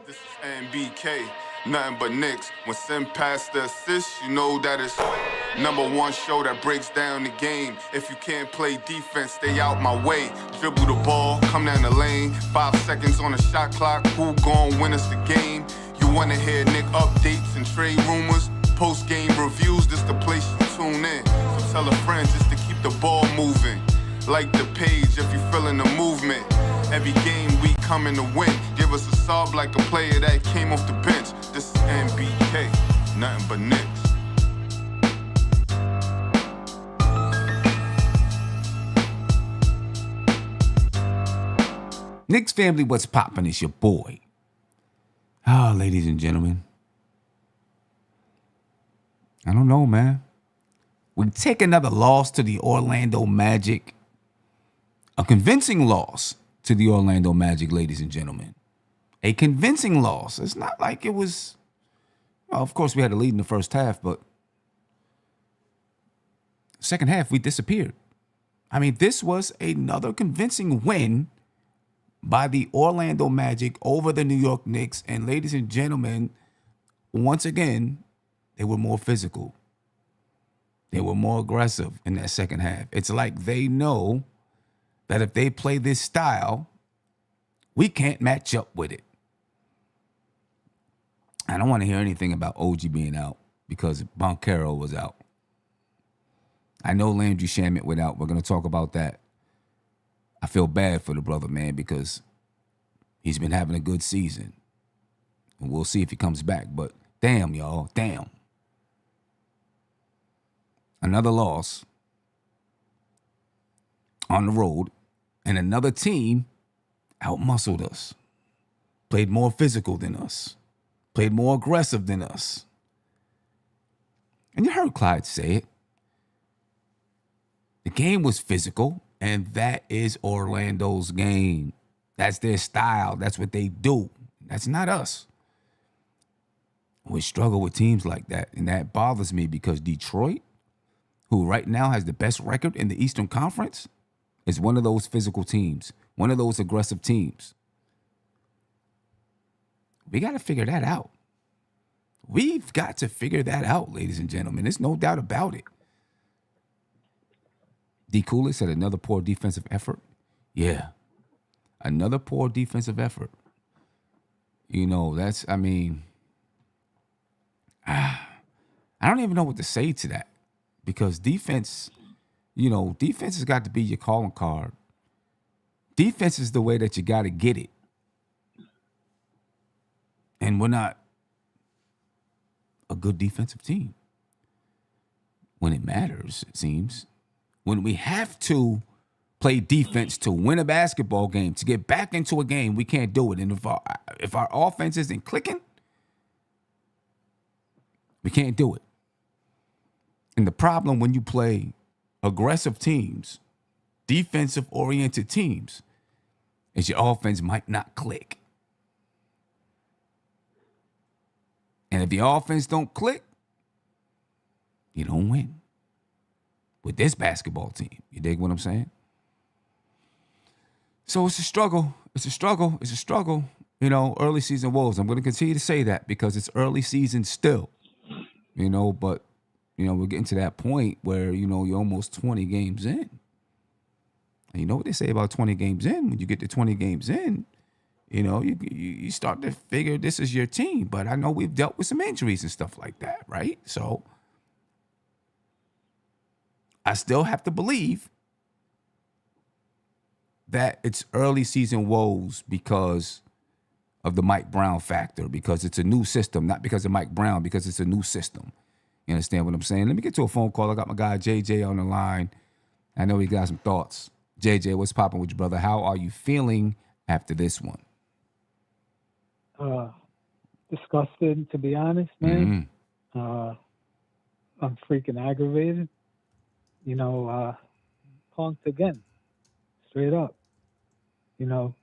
This is NBK, nothing but Knicks. When Sim passed the assist, you know that it's #1 show that breaks down the game. If you can't play defense, stay out my way. Dribble the ball, come down the lane. 5 seconds on the shot clock, who gon' win us the game? You wanna hear Nick updates and trade rumors? Post-game reviews, this the place you tune in. So tell a friend just to keep the ball moving. Like the page if you feeling the movement. Every game we coming to win. Give us a sob like a player that came off the bench. This is NBK, nothing but Knicks. Knicks family, what's poppin'? It's your boy. Ladies and gentlemen. I don't know, man. We take another loss to the Orlando Magic. A convincing loss to the Orlando Magic, ladies and gentlemen. A convincing loss. It's not like it was... Well, of course, we had a lead in the first half, but second half, we disappeared. I mean, this was another convincing win by the Orlando Magic over the New York Knicks. And ladies and gentlemen, once again, they were more physical. They were more aggressive in that second half. It's like they know that if they play this style, we can't match up with it. I don't want to hear anything about OG being out because Boncaro was out. I know Landry Shamet went out. We're going to talk about that. I feel bad for the brother, man, because he's been having a good season. And we'll see if he comes back. But damn, y'all, damn. Another loss on the road, and another team outmuscled us, played more physical than us, played more aggressive than us. And you heard Clyde say it. The game was physical, and that is Orlando's game. That's their style. That's what they do. That's not us. We struggle with teams like that, and that bothers me because Detroit, who right now has the best record in the Eastern Conference, is one of those physical teams, one of those aggressive teams. We got to figure that out. We've got to figure that out, ladies and gentlemen. There's no doubt about it. D. Cooley said another poor defensive effort. Yeah, another poor defensive effort. You know, that's, I mean, I don't even know what to say to that. Because defense, you know, defense has got to be your calling card. Defense is the way that you got to get it. And we're not a good defensive team. When it matters, it seems. When we have to play defense to win a basketball game, to get back into a game, we can't do it. And if our offense isn't clicking, we can't do it. And the problem when you play aggressive teams, defensive-oriented teams, is your offense might not click. And if the offense don't click, you don't win. With this basketball team, you dig what I'm saying? So it's a struggle. It's a struggle. It's a struggle. You know, early season woes. I'm going to continue to say that because it's early season still. You know, but you know, we're getting to that point where, you know, you're almost 20 games in. And you know what they say about 20 games in? When you get to 20 games in, you know, you start to figure this is your team. But I know we've dealt with some injuries and stuff like that, right? So I still have to believe that it's early season woes because of the Mike Brown factor, because it's a new system, not because of Mike Brown, because it's a new system. You understand what I'm saying? Let me get to a phone call. I got my guy JJ on the line. I know he got some thoughts. JJ, what's popping with you, brother? How are you feeling after this one? Disgusted, to be honest, man. I'm freaking aggravated. You know, punked again, straight up. You know,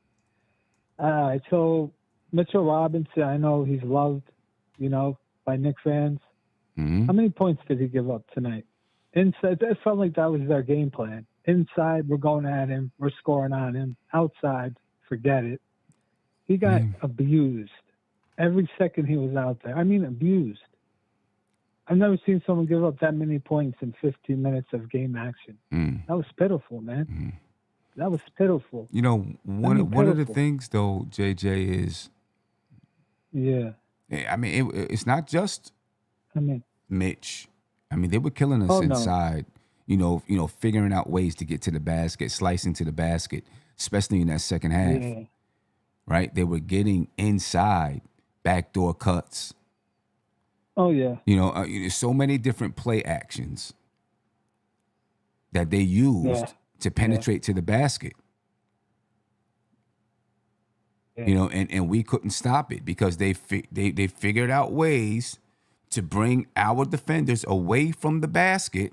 I told Mitchell Robinson, I know he's loved, you know, by Knicks fans. How many points did he give up tonight? Inside, that felt like that was their game plan. Inside, we're going at him. We're scoring on him. Outside, forget it. He got abused. every second he was out there. I mean, abused. I've never seen someone give up that many points in 15 minutes of game action. That was pitiful, man. That was pitiful. You know, one of the things though, JJ, is I mean, it's not just Mitch. I mean, they were killing us inside. No. You know, figuring out ways to get to the basket, slicing to the basket, especially in that second half. Yeah. Right? They were getting inside, backdoor cuts. Oh yeah. You know, so many different play actions that they used to penetrate to the basket. Yeah. You know, and we couldn't stop it because they figured out ways to bring our defenders away from the basket.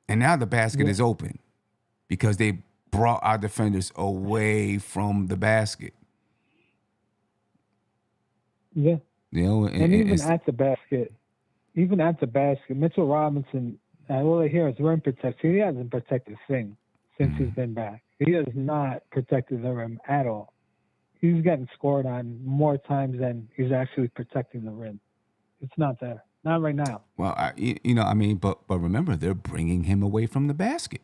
And now the basket is open because they brought our defenders away from the basket. Yeah. You know, and even at the basket, Mitchell Robinson, all I hear is rim protection. He hasn't protected a thing since he's been back. He has not protected the rim at all. He's getting scored on more times than he's actually protecting the rim. It's not there. Not right now. Well, but remember, they're bringing him away from the basket.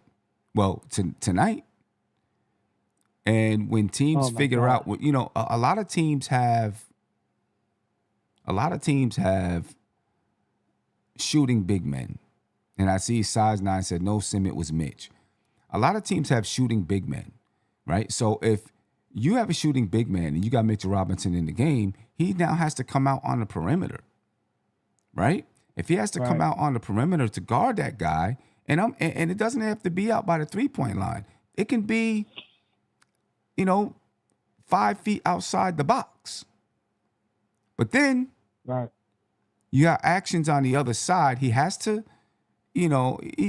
Well, tonight. And when teams figure out, a lot of teams have shooting big men. And I see Size 9 said, no, Sim, it was Mitch. A lot of teams have shooting big men, right? So if you have a shooting big man and you got Mitchell Robinson in the game, he now has to come out on the perimeter, right? If he has to come out on the perimeter to guard that guy, and it doesn't have to be out by the 3-point line. It can be, 5 feet outside the box. But then you got actions on the other side. He has to, he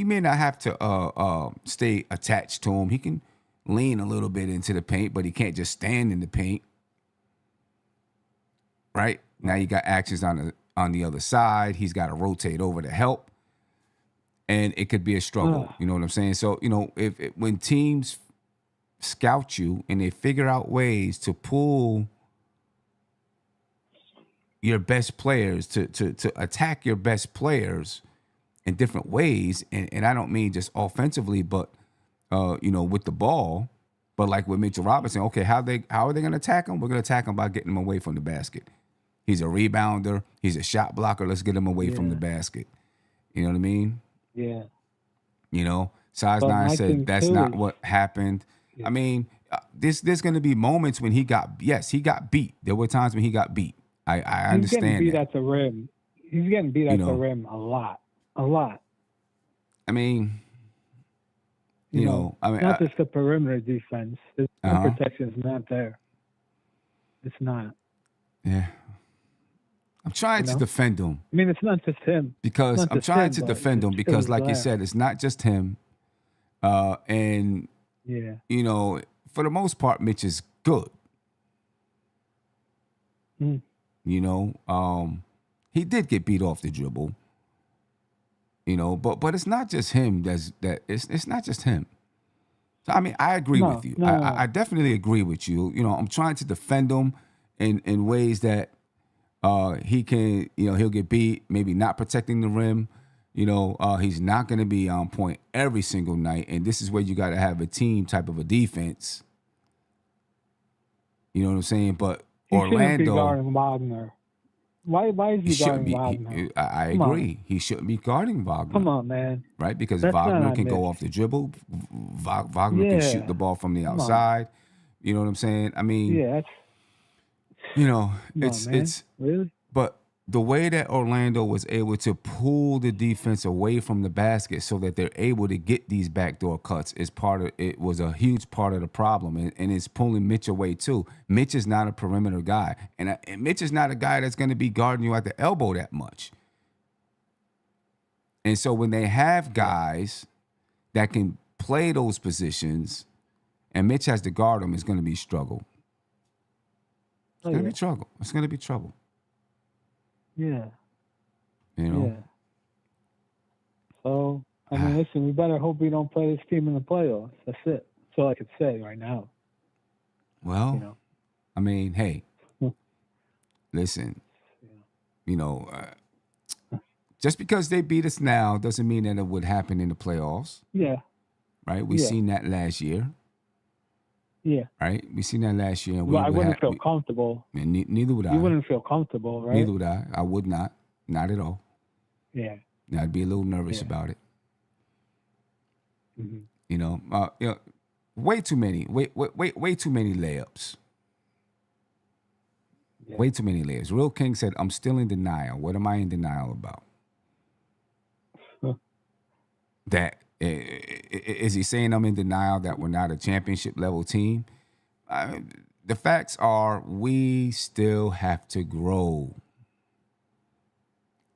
may not have to stay attached to him. He can lean a little bit into the paint, but he can't just stand in the paint. Right? Now you got actions on the other side. He's got to rotate over to help. And it could be a struggle. You know what I'm saying? So, when teams scout you and they figure out ways to pull your best players, to attack your best players in different ways, and I don't mean just offensively, but with the ball, but like with Mitchell Robinson, okay, how are they going to attack him? We're going to attack him by getting him away from the basket. He's a rebounder. He's a shot blocker. Let's get him away from the basket. You know what I mean? Yeah. Size 9 said that's not what happened. Yeah. I mean, there's going to be moments when he got beat. There were times when he got beat. I understand He's getting beat that. at the rim. He's getting beat at the rim a lot. I mean, not just the perimeter defense. The protection is not there. It's not. Yeah. I'm trying to defend him. I mean, it's not just him. Because I'm trying to defend him because, like you said, it's not just him. And, for the most part, Mitch is good. He did get beat off the dribble. But it's not just him. It's not just him. So, I mean, I agree with you. I definitely agree with you. I'm trying to defend him in ways that he can, he'll get beat, maybe not protecting the rim. He's not going to be on point every single night. And this is where you got to have a team type of a defense. You know what I'm saying? But Orlando shouldn't be guarding Wagner. Why is he guarding Wagner? I agree. He shouldn't be guarding Wagner. Come on, man. Right? Because Wagner can go off the dribble. Wagner can shoot the ball from the outside. You know what I'm saying? I mean, it's really. But the way that Orlando was able to pull the defense away from the basket so that they're able to get these backdoor cuts was a huge part of the problem, and it's pulling Mitch away too. Mitch is not a perimeter guy, and Mitch is not a guy that's going to be guarding you at the elbow that much. And so when they have guys that can play those positions, and Mitch has to guard them, it's going to be struggle. It's going to be trouble. It's going to be trouble. Yeah. Yeah. So, I mean, listen, we better hope we don't play this team in the playoffs. That's it. That's all I could say right now. Well, I mean, hey, listen, just because they beat us now doesn't mean that it would happen in the playoffs. Yeah. Right? We seen that last year. Yeah. Right? We seen that last year. And I wouldn't feel comfortable. And neither would I. You wouldn't feel comfortable, right? Neither would I. I would not. Not at all. Yeah. I'd be a little nervous about it. Mm-hmm. Way too many layups. Yeah. Way too many layups. Real King said, "I'm still in denial. What am I in denial about?" That is he saying I'm in denial that we're not a championship level team? The facts are we still have to grow.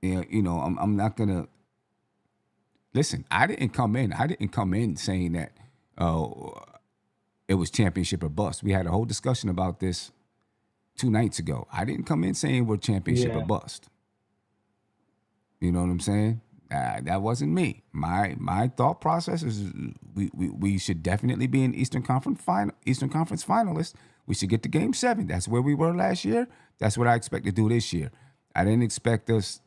I'm not gonna listen. I didn't come in saying that it was championship or bust. We had a whole discussion about this 2 nights ago. I didn't come in saying we're championship or bust. You know what I'm saying? That wasn't me. My thought process is we should definitely be an Eastern Conference finalist. We should get to Game 7. That's where we were last year. That's what I expect to do this year. I didn't expect us.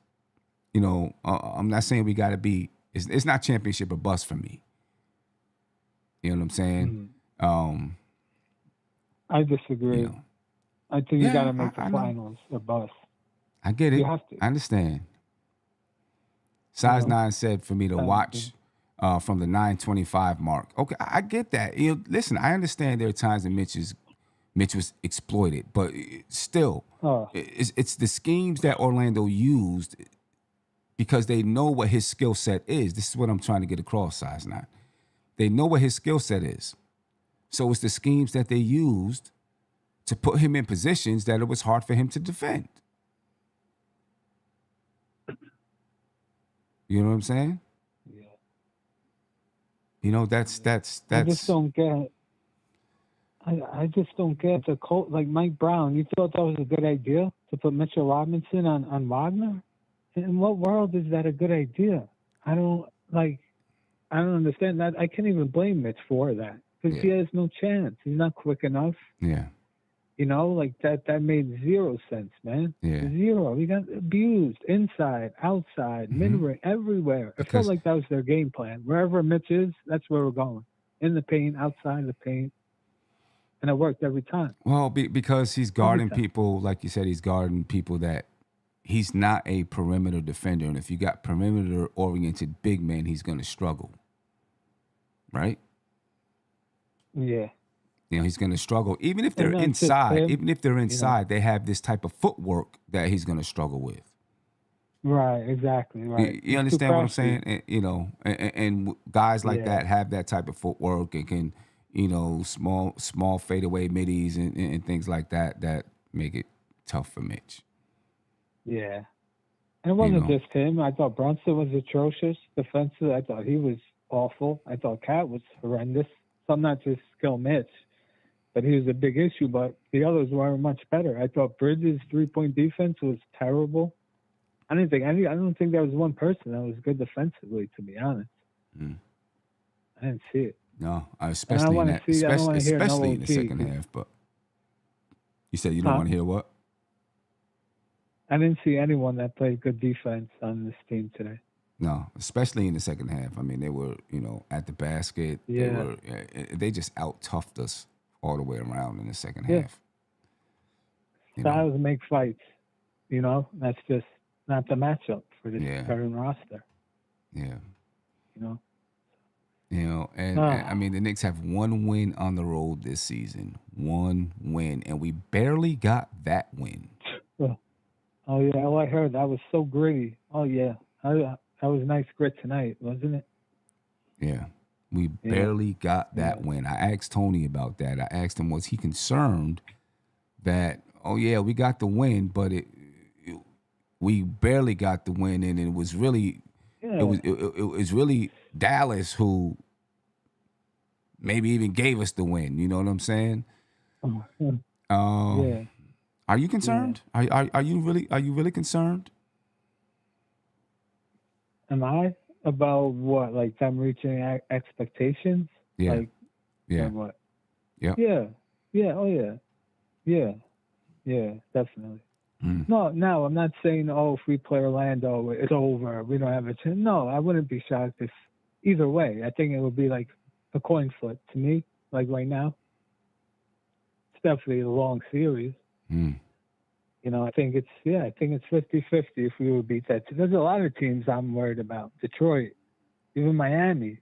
I'm not saying we got to be. It's not championship or bust for me. You know what I'm saying? Mm-hmm. I disagree. I think you got to make the finals or bust. I get it. You have to. I understand. Size 9 said for me to watch from the 9:25 mark. Okay, I get that. Listen, I understand there are times that Mitch was exploited, but still, it's the schemes that Orlando used because they know what his skill set is. This is what I'm trying to get across, Size 9. They know what his skill set is. So it's the schemes that they used to put him in positions that it was hard for him to defend. You know what I'm saying? Yeah. That's. I just don't get. I just don't get the Colt. Like Mike Brown, you thought that was a good idea to put Mitchell Robinson on Wagner? In what world is that a good idea? I don't understand that. I can't even blame Mitch for that because he has no chance. He's not quick enough. Yeah. That made zero sense, man. Yeah. Zero. He got abused inside, outside, mid-range, everywhere. It felt like that was their game plan. Wherever Mitch is, that's where we're going. In the paint, outside the paint. And it worked every time. Well, because he's guarding people, like you said, he's guarding people that he's not a perimeter defender. And if you got perimeter-oriented big men, he's going to struggle. Right? Yeah. He's going to struggle. Even if they're inside, they have this type of footwork that he's going to struggle with. Right, exactly. Right. You understand what I'm saying? And guys like that have that type of footwork and can, small fadeaway middies and things like that make it tough for Mitch. Yeah. And it wasn't just him. I thought Brunson was atrocious defensively. I thought he was awful. I thought Cat was horrendous. So I'm not just skill Mitch. But he was a big issue, but the others were much better. I thought Bridges' 3-point defense was terrible. I don't think there was one person that was good defensively, to be honest. I didn't see it. No, especially in the second half. But you said you don't want to hear what? I didn't see anyone that played good defense on this team today. No, especially in the second half. I mean, they were, at the basket. Yeah. They just out-toughed us all the way around in the second half. Styles make fights. That's just not the matchup for this current roster. Yeah. And I mean, the Knicks have one win on the road this season. One win. And we barely got that win. Oh, yeah. Oh, I heard. That was so gritty. Oh, yeah. That was nice grit tonight, wasn't it? Yeah. We barely got that win. I asked Tony about that. I asked him, was he concerned that, we got the win, but we barely got the win, and it was really it was really Dallas who maybe even gave us the win. You know what I'm saying? Are you concerned? Yeah. Are you really concerned? Am I? About what? Like them reaching expectations? Yeah. Or what? Yeah. Yeah. Yeah. Oh, yeah. Yeah. Yeah, definitely. No, I'm not saying, if we play Orlando, it's over. We don't have a chance. No, I wouldn't be shocked if either way. I think it would be like a coin flip to me, like right now. It's definitely a long series. I think it's 50-50 if we would beat that. There's a lot of teams I'm worried about. Detroit, even Miami.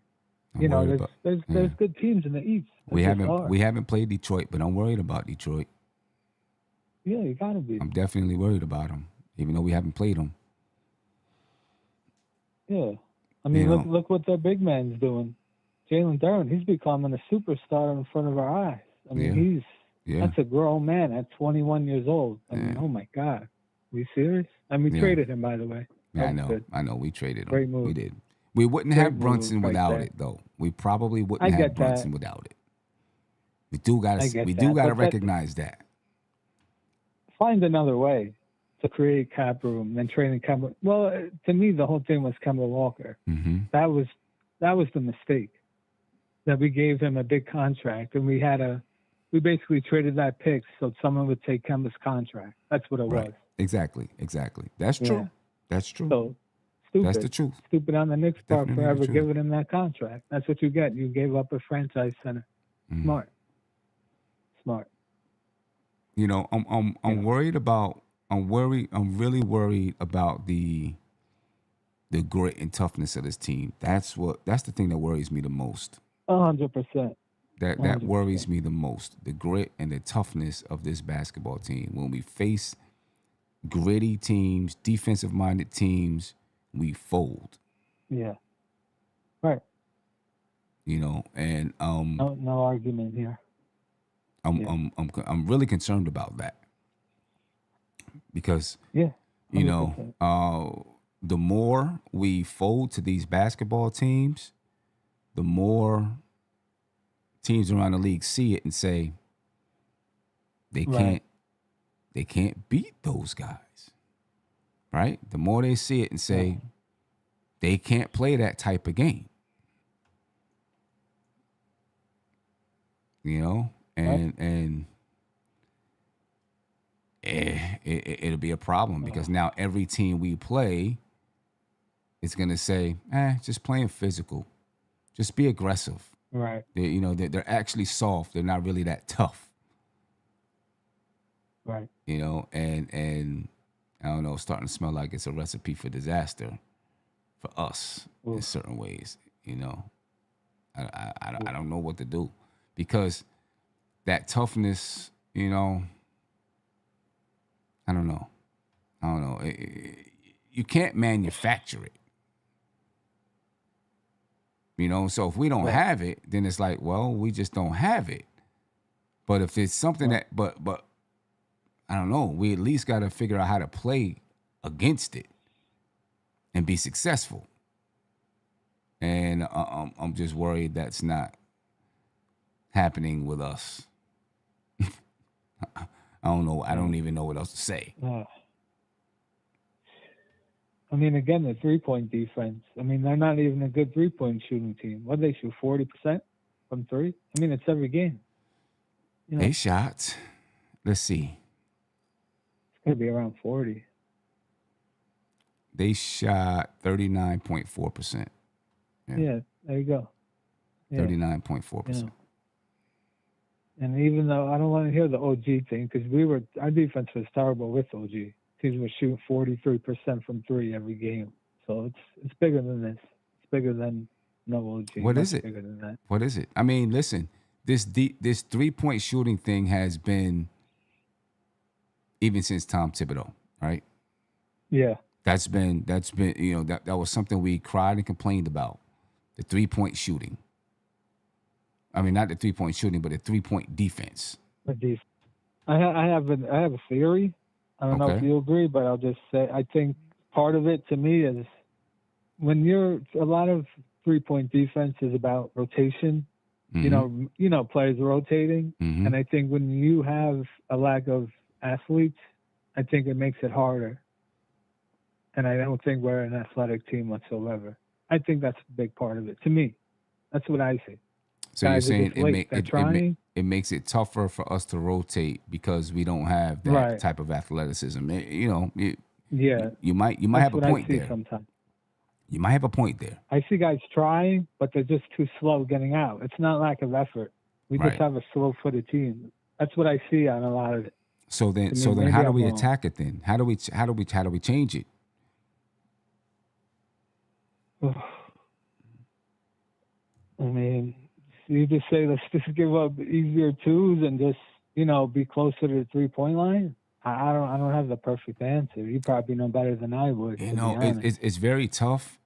There's good teams in the East. We haven't played Detroit, but I'm worried about Detroit. Yeah, you gotta be. I'm definitely worried about them, even though we haven't played them. Yeah, I mean, look what their big man's doing. Jalen Duren, he's becoming a superstar in front of our eyes. I mean, that's a grown man at 21 years old. I mean, oh my God, are we serious? And we traded him, by the way. Yeah, I know. We traded him. Great move. We did. We wouldn't have Brunson without it, though. We probably wouldn't have Brunson without it. We do gotta recognize that. Find another way to create cap room than trading Kemba. Well, to me, the whole thing was Kemba Walker. Mm-hmm. That was the mistake, that we gave him a big contract, and we basically traded that pick so someone would take Kemba's contract. That's what it was. Exactly. That's true. Yeah. That's true. So stupid. That's the truth. Stupid on the Knicks part Definitely for ever the truth. giving him that contract. That's what you get. You gave up a franchise center. Smart. I'm worried about. I'm really worried about the grit and toughness of this team. That's the thing that worries me the most. 100%. That worries me the most. The grit and the toughness of this basketball team. When we face gritty teams, defensive-minded teams, we fold. Yeah. Right. And no argument here. I'm really concerned about that. Because the more we fold to these basketball teams, the more teams around the league see it and say they can't beat those guys. Right? The more they see it and say they can't play that type of game. And it'll be a problem because now every team we play is going to say, just playing physical. Just be aggressive. Right. They're actually soft. They're not really that tough. Right. And I don't know, it's starting to smell like it's a recipe for disaster for us in certain ways. I don't know what to do because that toughness, I don't know. You can't manufacture it. So if we don't have it, then it's like, well, we just don't have it. But if it's something that, but I don't know, we at least got to figure out how to play against it and be successful. And I'm just worried that's not happening with us. I don't know. I don't even know what else to say. I mean, again, the three-point defense. I mean, they're not even a good three-point shooting team. What do they shoot, 40% from three? I mean, it's every game. They shot. Let's see. It's going to be around 40. They shot 39.4%. Yeah, there you go. 39.4%. And even though I don't want to hear the OG thing, because our defense was terrible with OG. Teams were shooting 43% from three every game. So it's bigger than this. It's bigger than no OG. What is it? Bigger than that. What is it? I mean, listen, this 3-point shooting thing has been even since Tom Thibodeau, right? Yeah. That's been that was something we cried and complained about. The 3-point shooting. I mean, not the 3-point shooting, but the 3-point defense. I have a theory. I don't know if you agree, but I'll just say I think part of it to me is when a lot of 3-point defense is about rotation. Mm-hmm. Players rotating, mm-hmm. and I think when you have a lack of athletes, I think it makes it harder. And I don't think we're an athletic team whatsoever. I think that's a big part of it. To me, that's what I see. So you're Guys are saying just late. They're trying. it makes it tougher for us to rotate because we don't have that Right. type of athleticism. Yeah. You might That's have a what point I see there. sometimes. You might have a point there. I see guys trying, but they're just too slow getting out. It's not lack of effort. We Right. just have a slow-footed team. That's what I see on a lot of it. So then, maybe how do I'm we wrong. attack it then? How do we change it? I mean, you just say let's just give up easier twos and just be closer to the 3-point line. I don't have the perfect answer. You probably know better than I would. To be honest. It's very tough.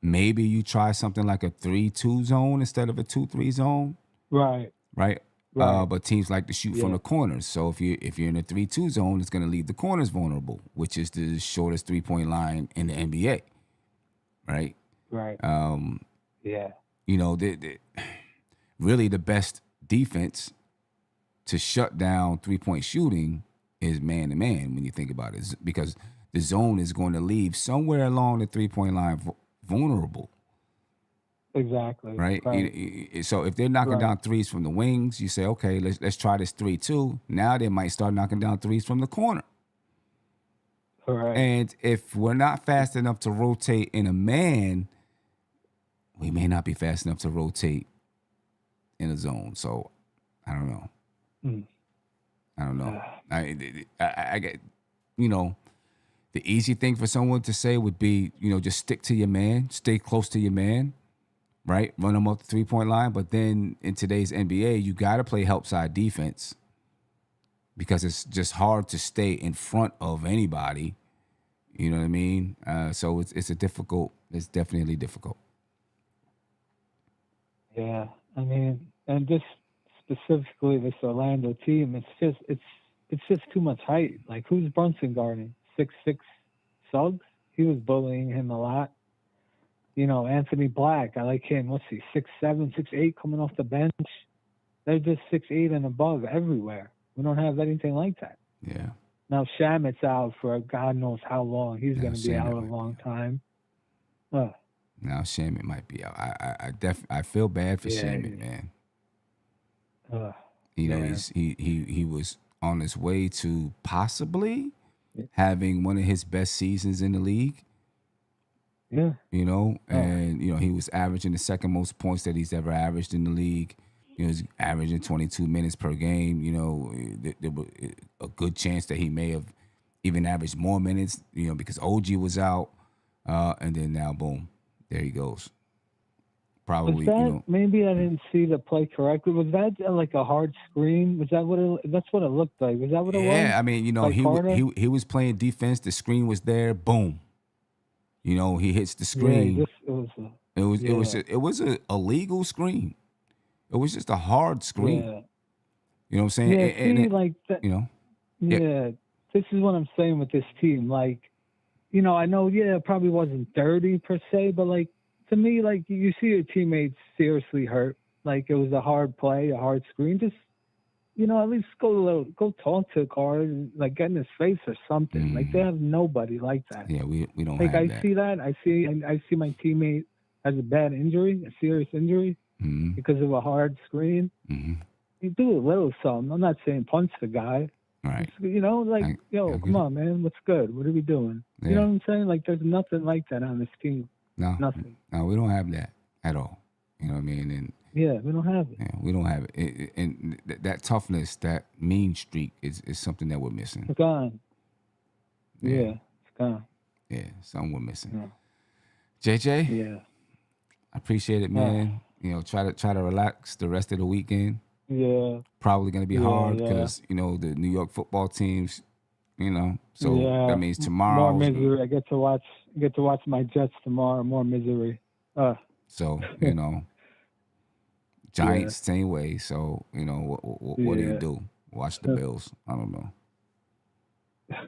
Maybe you try something like a 3-2 zone instead of a 2-3 zone. Right. Right. Right. But teams like to shoot from Yeah. the corners. So if you're in a 3-2 zone, it's going to leave the corners vulnerable, which is the shortest 3-point line in the NBA. Right. Right. Yeah. Really the best defense to shut down 3-point shooting is man to man when you think about it, because the zone is going to leave somewhere along the 3-point line vulnerable. Exactly. Right. So if they're knocking down threes from the wings, you say, okay, let's try this 3-2. Now they might start knocking down threes from the corner. Correct. And if we're not fast enough to rotate in a man, we may not be fast enough to rotate in a zone. So I don't know. I don't know. I get, the easy thing for someone to say would be, just stick to your man, stay close to your man, right? Run them up the 3-point line. But then in today's NBA, you got to play help side defense because it's just hard to stay in front of anybody. You know what I mean? So it's definitely difficult. Yeah. I mean, and just specifically this Orlando team, it's just too much height. Like, who's Brunson guarding? 6'6" Suggs? He was bullying him a lot. Anthony Black, I like him. What's he? 6'7", 6'8", coming off the bench. They're just 6'8" and above everywhere. We don't have anything like that. Yeah. Now Shamet's out for God knows how long. He's going to be out a long time. Now Shamet might be out. I feel bad for Shamet, man. He was on his way to possibly having one of his best seasons in the league. Yeah. And he was averaging the second most points that he's ever averaged in the league. He was averaging 22 minutes per game. There was a good chance that he may have even averaged more minutes, because OG was out. And then now, boom, there he goes. Probably, was that, maybe I didn't see the play correctly. Was that like a hard screen? Was that that's what it looked like? Was that what it was? Yeah, I mean, he was playing defense. The screen was there. Boom. He hits the screen. Yeah, It was a legal screen. It was just a hard screen. Yeah. You know what I'm saying? Yeah, like that. Yeah, this is what I'm saying with this team. Like, I know, it probably wasn't dirty per se, but like, to me, like, you see your teammates seriously hurt. Like, it was a hard play, a hard screen. Just, at least go talk to Karl and like get in his face or something. Like, they have nobody like that. Yeah, we don't like, have I that. see that. I see my teammate has a bad injury, a serious injury because of a hard screen. You do a little something. I'm not saying punch the guy. Right. Come on, man. What's good? What are we doing? Yeah. You know what I'm saying? Like, there's nothing like that on this team. No, nothing. No, we don't have that at all. You know what I mean? And yeah, we don't have it. Yeah, we don't have it. And that toughness, that mean streak is something that we're missing. It's gone. Yeah, it's gone. Yeah, something we're missing. Yeah. JJ? Yeah. I appreciate it, man. Try to relax the rest of the weekend. Yeah. Probably going to be hard because, the New York football teams, so that means tomorrow. More misery. I get to watch my Jets tomorrow. More misery. So, Giants same way. So, what do you do? Watch the Bills. I don't know.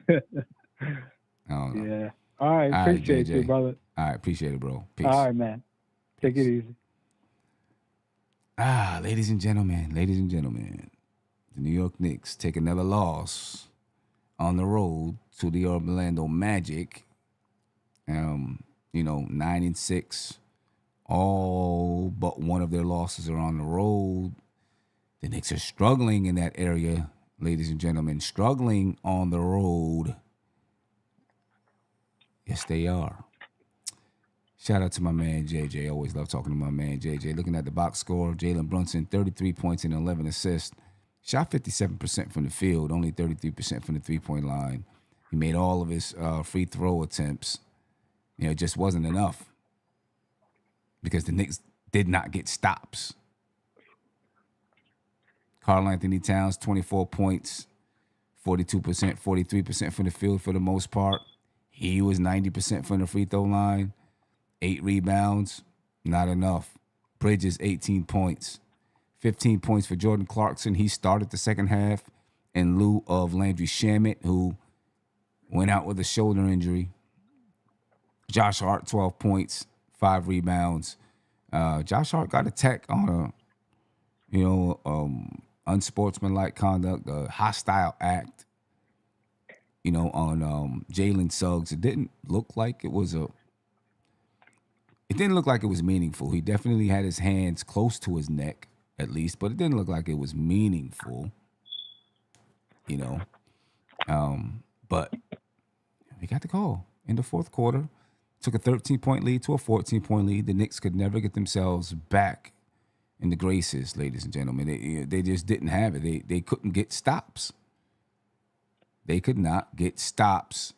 I don't know. Yeah. All right. Appreciate you, brother. All right. Appreciate it, bro. Peace. All right, man. Take it easy. Ladies and gentlemen, the New York Knicks take another loss on the road to the Orlando Magic. 9-6, all but but one of their losses are on the road. The Knicks are struggling in that area, ladies and gentlemen, struggling on the road. Yes, they are. Shout out to my man JJ. Always love talking to my man JJ. Looking at the box score, Jalen Brunson, 33 points and 11 assists. Shot 57% from the field, only 33% from the three-point line. He made all of his free throw attempts. It just wasn't enough because the Knicks did not get stops. Karl-AnthonyTowns, 24 points, 42%, 43% from the field for the most part. He was 90% from the free throw line. 8 rebounds, not enough. Bridges, 18 points. 15 points for Jordan Clarkson. He started the second half in lieu of Landry Shamet, who went out with a shoulder injury. Josh Hart, 12 points, 5 rebounds. Josh Hart got attacked on a, unsportsmanlike conduct, a hostile act, on Jalen Suggs. It didn't look like it was meaningful. He definitely had his hands close to his neck, at least, but it didn't look like it was meaningful, But we got the call in the fourth quarter. Took a 13-point lead to a 14-point lead. The Knicks could never get themselves back in the graces, ladies and gentlemen. They just didn't have it. They couldn't get stops. They could not get stops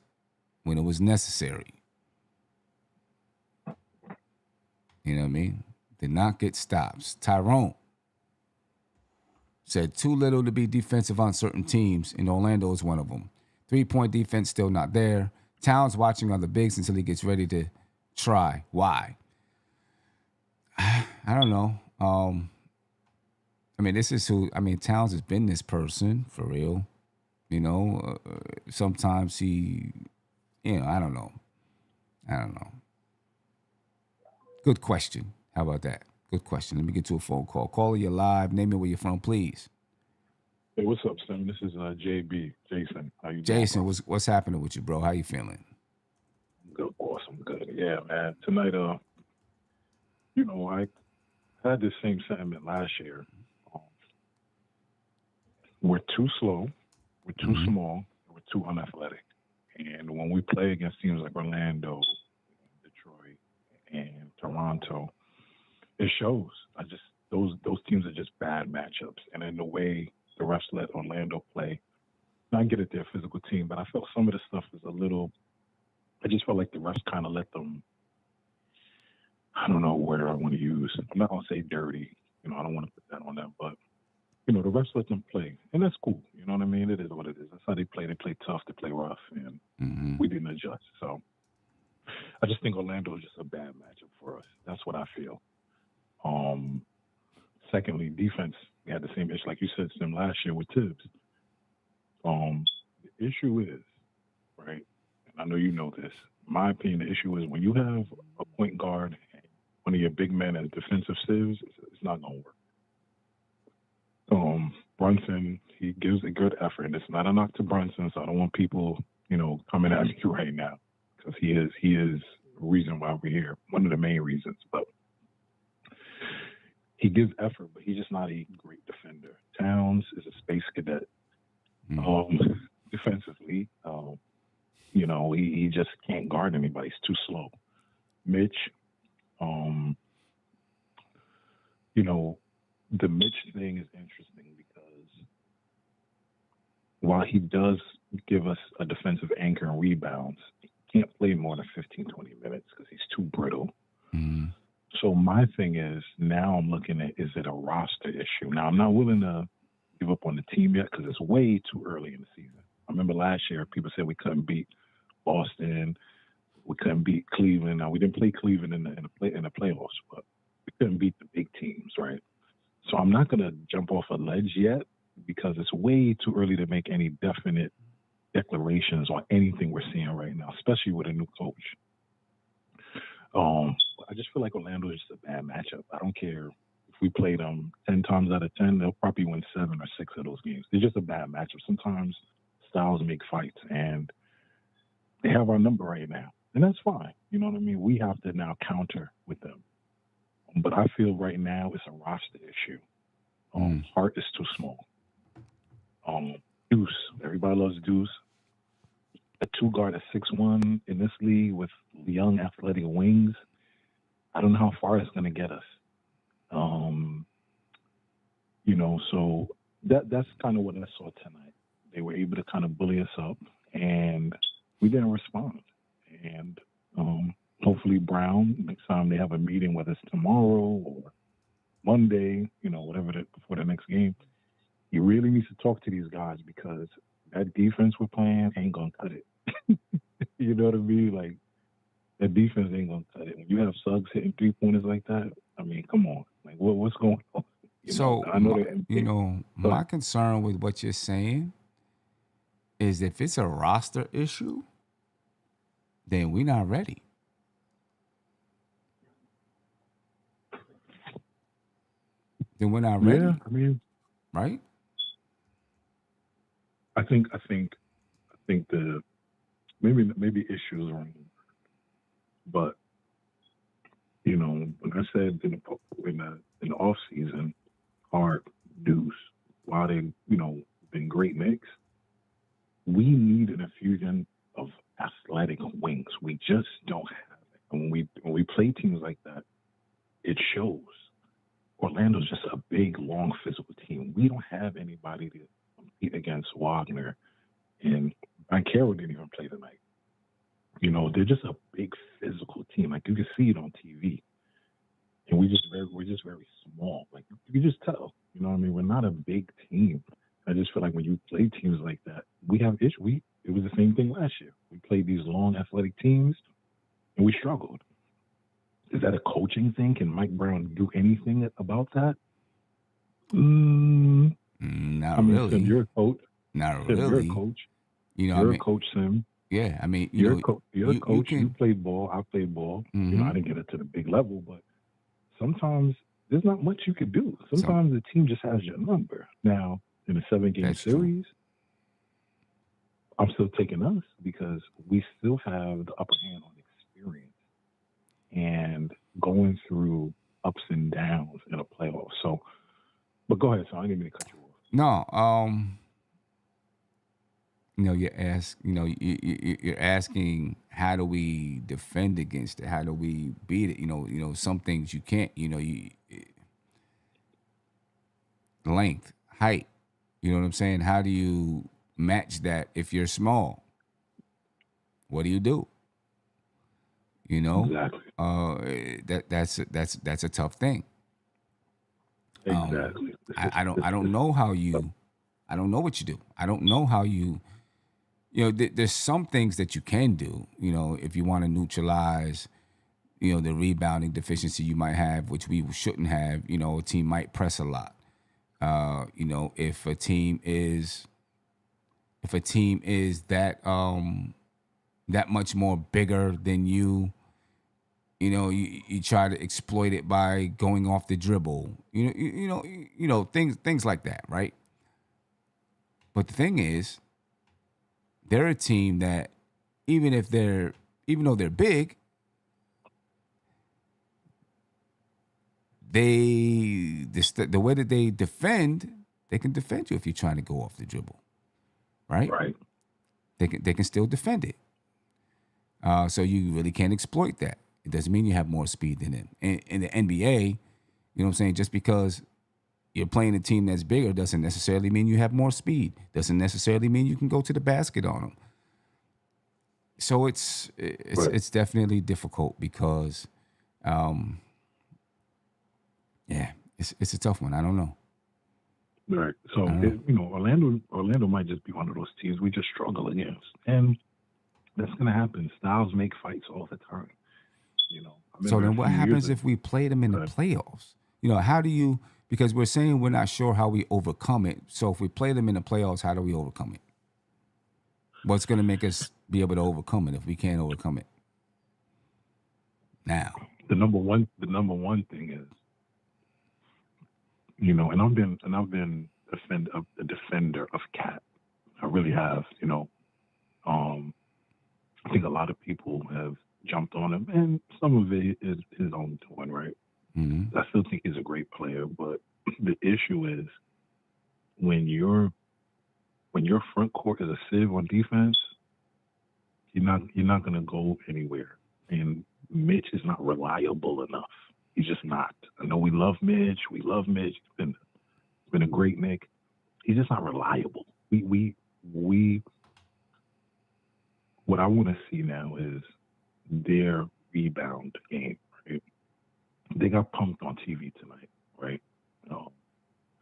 when it was necessary. You know what I mean? Did not get stops. Tyrone said too little to be defensive on certain teams, and Orlando is one of them. 3-point defense still not there. Towns watching on the bigs until he gets ready to try. Why? I don't know. Towns has been this person for real. Sometimes he, I don't know. Good question. How about that? Good question. Let me get to a phone call. Caller, you live. Name me where you're from, please. Hey, what's up, Sam? This is JB. Jason, how you doing? Jason, what's happening with you, bro? How you feeling? Good, awesome, good. Yeah, man. Tonight, I had the same sentiment last year. We're too slow, we're too small, we're too unathletic. And when we play against teams like Orlando, Detroit, and Toronto, it shows. Those teams are just bad matchups. And in the way the refs let Orlando play, I get it, they're a physical team, but I felt some of the stuff was I just felt like the refs kind of let them, I don't know where I want to use. I'm not going to say dirty. I don't want to put that on them, but, the refs let them play. And that's cool. You know what I mean? It is what it is. That's how they play. They play tough. They play rough. And we didn't adjust. So I just think Orlando is just a bad matchup for us. That's what I feel. Secondly, defense. We had the same issue, like you said, Sim, last year with Tibbs. The issue is, right, and I know you know this, in my opinion, the issue is when you have a point guard and one of your big men as defensive civs, it's not going to work. Brunson, he gives a good effort, and it's not a knock to Brunson, so I don't want people, coming at me right now, because he is the reason why we're here, one of the main reasons, but he gives effort, but he's just not a great defender. Towns is a space cadet. Defensively, he just can't guard anybody. He's too slow. Mitch, the Mitch thing is interesting because while he does give us a defensive anchor and rebounds, he can't play more than 15, 20 minutes because he's too brittle. So my thing is, now I'm looking at, is it a roster issue? Now, I'm not willing to give up on the team yet because it's way too early in the season. I remember last year, people said we couldn't beat Boston, we couldn't beat Cleveland. Now, we didn't play Cleveland in the playoffs, but we couldn't beat the big teams, right? So I'm not going to jump off a ledge yet because it's way too early to make any definite declarations on anything we're seeing right now, especially with a new coach. I just feel like Orlando is just a bad matchup. I don't care if we play them 10 times out of 10, they'll probably win 7 or 6 of those games. They're just a bad matchup. Sometimes styles make fights, and they have our number right now. And that's fine. You know what I mean? We have to now counter with them. But I feel right now it's a roster issue. Hart is too small. Deuce, everybody loves Deuce. A two guard at 6'1" in this league with young athletic wings. I don't know how far it's going to get us. So that's kind of what I saw tonight. They were able to kind of bully us up, and we didn't respond. And hopefully Brown, next time they have a meeting, whether it's tomorrow or Monday, whatever before the next game, he really needs to talk to these guys because that defense we're playing ain't gonna cut it. You know what I mean? Like that defense ain't gonna cut it. When you have Suggs hitting 3-pointers like that, I mean, come on, like what's going on? I know my concern with what you're saying is if it's a roster issue, then we're not ready. Then we're not ready. Yeah, I mean, right? I think the maybe issues are, but when I said in the off season, Hart, Deuce, while they been great mix, we need an infusion of athletic wings. We just don't have it, and when we play teams like that, it shows. Orlando's just a big, long, physical team. We don't have anybody to compete against Wagner, and Banchero didn't even play tonight. They're just a big physical team. Like you can see it on TV, and we're just very small. Like you can just tell. You know what I mean? We're not a big team. I just feel like when you play teams like that, we have issues. It was the same thing last year. We played these long, athletic teams, and we struggled. Is that a coaching thing? Can Mike Brown do anything about that? Not really. Sim, you're a coach. Not Sim, really. You're a coach. You're a coach, Sim. Yeah, I mean, you're a coach. You you played ball. I played ball. Mm-hmm. I didn't get it to the big level, but sometimes there's not much you could do. Sometimes the team just has your number. Now, in a 7-game series, I'm still taking us because we still have the upper hand on experience and going through ups and downs in a playoff. So, but go ahead, son. I didn't mean to cut you off. No, you're asking how do we defend against it? How do we beat it? Some things you can't. Length, height. You know what I'm saying? How do you match that if you're small? What do you do? Exactly. That's a tough thing. Exactly. I don't know how you. I don't know what you do. I don't know how you. There's some things that you can do. If you want to neutralize, the rebounding deficiency you might have, which we shouldn't have. A team might press a lot. If a team is that that much more bigger than you, you try to exploit it by going off the dribble. Things like that, right? But the thing is, they're a team that even though they're big, the way that they defend, they can defend you if you're trying to go off the dribble, right? Right. They can still defend it. So you really can't exploit that. It doesn't mean you have more speed than them. In the NBA, you know what I'm saying? Just because you're playing a team that's bigger doesn't necessarily mean you have more speed. Doesn't necessarily mean you can go to the basket on them. So it's definitely difficult because, it's a tough one. I don't know. Right. So Orlando might just be one of those teams we just struggle against, and that's going to happen. Styles make fights all the time. So then what happens if we play them in the playoffs? How do you, because we're saying we're not sure how we overcome it. So if we play them in the playoffs, how do we overcome it? What's going to make us be able to overcome it if we can't overcome it now? The number one thing is, and I've been a defender of Cat. I really have. I think a lot of people have jumped on him, and some of it is his own doing, right? Mm-hmm. I still think he's a great player, but the issue is when your front court is a sieve on defense, you're not going to go anywhere. And Mitch is not reliable enough. He's just not. I know we love Mitch. He's been a great Knick. He's just not reliable. We what I want to see now is their rebound game. Right? They got pumped on TV tonight, right?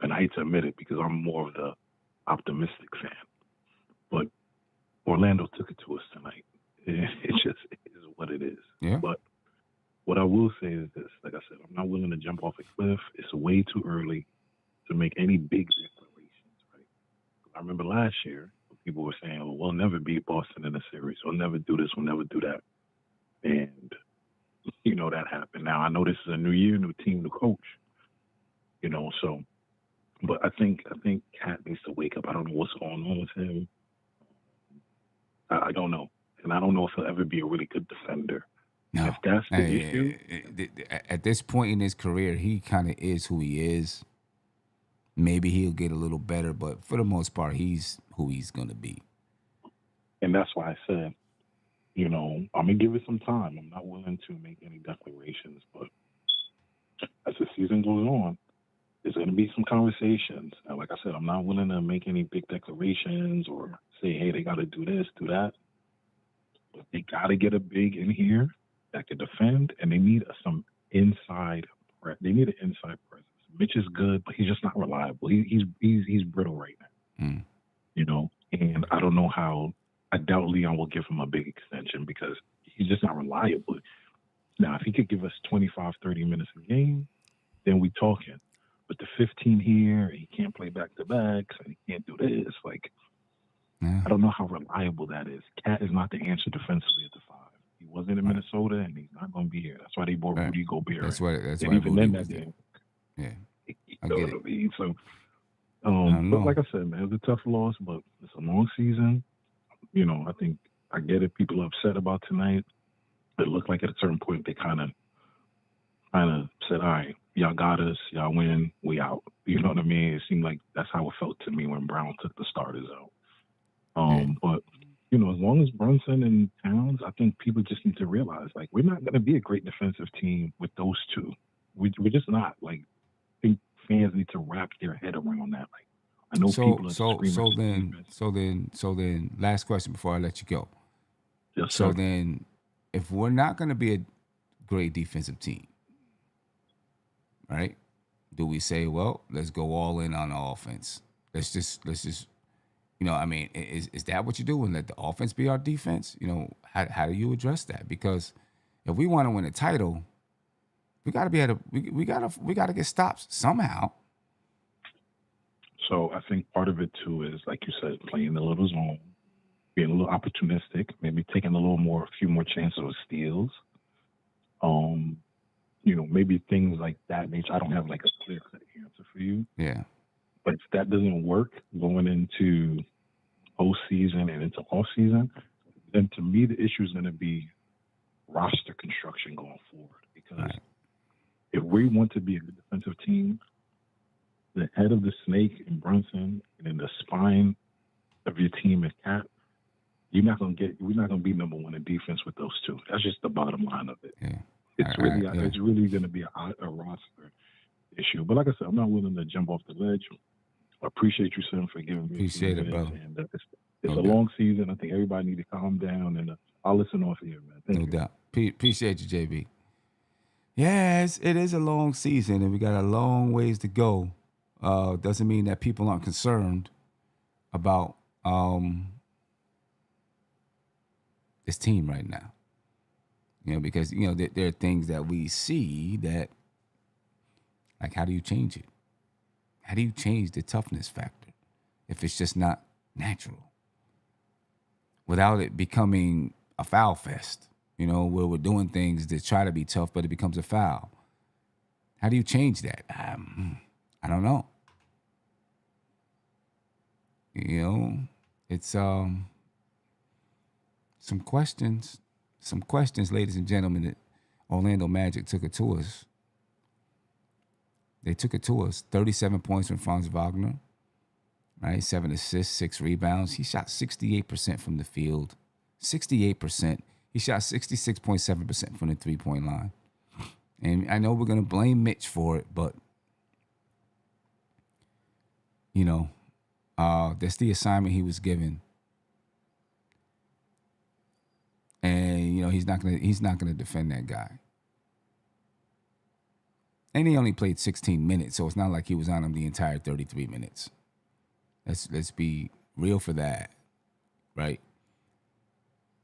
And I hate to admit it because I'm more of the optimistic fan, but Orlando took it to us tonight. It just is what it is. Yeah. But what I will say is this: like I said, I'm not willing to jump off a cliff. It's way too early to make any big declarations, right? I remember last year people were saying, "Well, we'll never beat Boston in a series. We'll never do this. We'll never do that." And that happened. Now I know this is a new year, new team, new coach. So. But I think Cat needs to wake up. I don't know what's going on with him. I don't know, and I don't know if he'll ever be a really good defender. No. If that's the issue, at this point in his career, he kind of is who he is. Maybe he'll get a little better, but for the most part, he's who he's going to be. And that's why I said, I'm gonna give it some time. I'm not willing to make any declarations, but as the season goes on, there's going to be some conversations. And like I said, I'm not willing to make any big declarations or say, hey, they got to do this, do that. But they got to get a big in here that can defend, and they need some inside They need an inside presence. Mitch is good, but he's just not reliable. He's brittle right now. And I don't know how. I doubt Leon will give him a big extension because he's just not reliable. Now, if he could give us 25, 30 minutes a game, then we talking. But the 15 here, he can't play back-to-backs, and he can't do this. I don't know how reliable that is. Cat is not the answer defensively at the 5. He wasn't in Minnesota, and he's not going to be here. That's why they bought Rudy Gobert. That's why even Rudy then, was that there. Yeah, I get it. I mean? So, but like I said, man, it was a tough loss, but it's a long season. I think I get it. People are upset about tonight. It looked like at a certain point they kind of said, all right, y'all got us, y'all win, we out. You know what I mean? It seemed like that's how it felt to me when Brown took the starters out. But, as long as Brunson and Towns, I think people just need to realize, we're not going to be a great defensive team with those two. We're just not. I think fans need to wrap their head around that. I know people are screaming. So then, last question before I let you go. Yes, so sir. then, if we're not going to be a great defensive team, right? Do we say, well, let's go all in on the offense? Let's just, is that what you do and let the offense be our defense? How do you address that? Because if we want to win a title, we got to be able to, we got to get stops somehow. So I think part of it too is, like you said, playing a little zone, being a little opportunistic, maybe taking a few more chances with steals. Maybe things like that nature. I don't have a clear-cut answer for you. Yeah. But if that doesn't work going into postseason and into off-season, then to me the issue is going to be roster construction going forward. Because if we want to be a good defensive team, the head of the snake in Brunson and in the spine of your team is Cat, we're not going to be number one in defense with those two. That's just the bottom line of it. Yeah. It's really going to be a roster issue. But like I said, I'm not willing to jump off the ledge. I appreciate you, son, for giving me. Appreciate it, bro. And it's a long season. I think everybody need to calm down, and I'll listen off here, man. Thank you. No doubt. Appreciate you, JB. Yes, it is a long season, and we got a long ways to go. Doesn't mean that people aren't concerned about this team right now. Because there are things that we see that, how do you change it? How do you change the toughness factor if it's just not natural? Without it becoming a foul fest, where we're doing things to try to be tough, but it becomes a foul. How do you change that? I don't know. It's some questions, ladies and gentlemen, that Orlando Magic took it to us. They took it to us. 37 points from Franz Wagner, right? 7 assists, 6 rebounds. He shot 68% from the field. 68%. He shot 66.7% from the three-point line. And I know we're going to blame Mitch for it, but, that's the assignment he was given. And, he's not gonna defend that guy. And he only played 16 minutes, so it's not like he was on him the entire 33 minutes. Let's be real for that, right?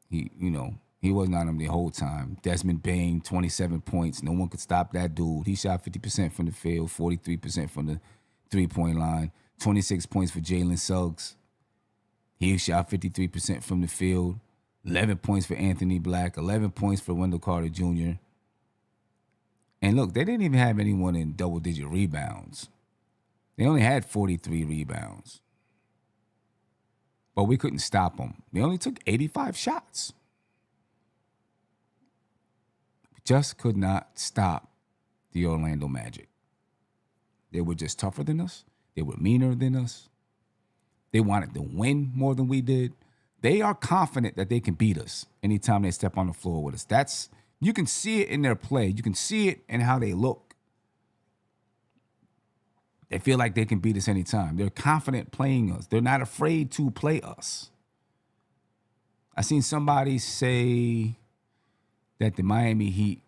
He wasn't on him the whole time. Desmond Bane, 27 points. No one could stop that dude. He shot 50% from the field, 43% from the three-point line, 26 points for Jalen Suggs. He shot 53% from the field, 11 points for Anthony Black, 11 points for Wendell Carter Jr. And look, they didn't even have anyone in double-digit rebounds. They only had 43 rebounds. But we couldn't stop them. They only took 85 shots. We just could not stop the Orlando Magic. They were just tougher than us. They were meaner than us. They wanted to win more than we did. They are confident that they can beat us anytime they step on the floor with us. You can see it in their play. You can see it in how they look. They feel like they can beat us anytime. They're confident playing us. They're not afraid to play us. I seen somebody say that the Miami Heat